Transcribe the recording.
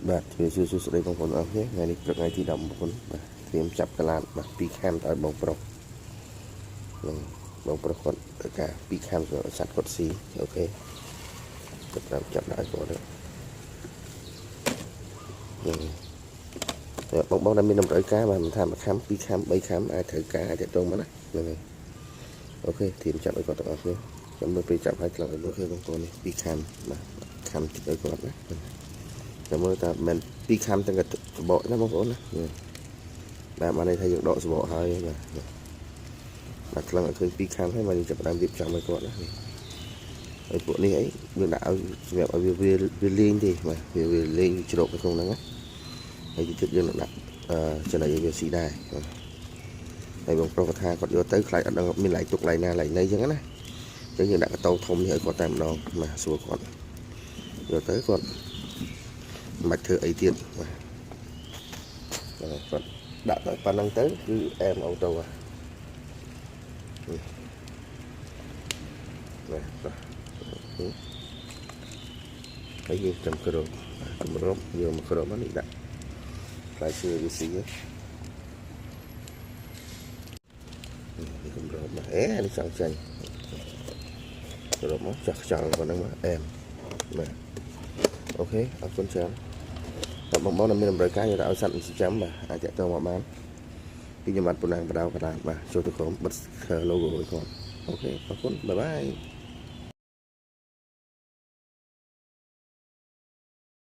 បាទជួយសួរស្ដីបងប្អូនអរគ្នាថ្ងៃនេះព្រឹកថ្ងៃទី14បាទត្រៀមចាប់កលាតបាទ2ខាំទៅឲ្យបងប្រុសបងប្រុសគាត់ត្រូវការ2ខាំសម្រាប់សัตว์គាត់ស៊ីអូខេចាប់ដាក់ឲ្យគាត់បងដែលមានតម្រូវការបាទមិនថា1ខាំ2ខាំ3ខាំអាចត្រូវការអាចតងមកណាហ្នឹងហើយអូខេត្រៀមចាប់ឲ្យគាត់ទាំងអស់គ្នាចាំមើលពេលចាប់ឲ្យខ្លះអូខេបងប្អូននេះ2ខាំបាទខាំជិះឲ្យគាត់ណាចាំមើលតើមិន2ខាំទាំងសបកណាបងប្អូនណាបាទបានន័យថាយើងដកសបកហើយបាទខ្លឹងឲ្យឃើញ2ខាំហើយមកយើងចាប់ដើមរៀបចំឲ្យគាត់ណាហើយពួកនេះអីយើងដាក់ឲ្យសម្រាប់ឲ្យវាលេងទេបាទវាលេងជ្រកនៅក្នុងហ្នឹងណាហើយទៀតយើងនឹងដាក់ចំណីឲ្យវាស៊ីដែរហើយបងប្រុសគាត់ថាគាត់យកទៅខ្លាចអត់ដឹងមានឡៃទុកឡៃណាឡៃណីអញ្ចឹងណាអញ្ចឹងយើងដាក់កតោធំនេះឲ្យគាត់តែម្ដងបាទសួរគាត់យកទៅគាត់មិនបាច់ធ្វើអីទៀតបាទគាត់ដាក់ទៅប៉ុណ្្នឹងទៅគឺអែមអូតូបាទហើយយើងចាំក្រមយកមកក្រមនេះដាក់ផ្លែឈើវាស៊ីកម្រមអេនេះចង់ចាញ់ក្រមមកចាស់ខ្យល់ប៉ុណ្ណឹងអែមបាទអូខេអរគុណច្រើនតើបងប្អូនមានតម្រូវការយកទៅឲ្យសត្វចិញ្ចឹមបាទអាចតទៅមកបានពីខ្ញុំបាទប៉ុណ្ណឹងបដៅកដាបាទចូលទៅក្រុមបិទ logo ឲ្យគាត់អូខេអរគុណបាយបាយ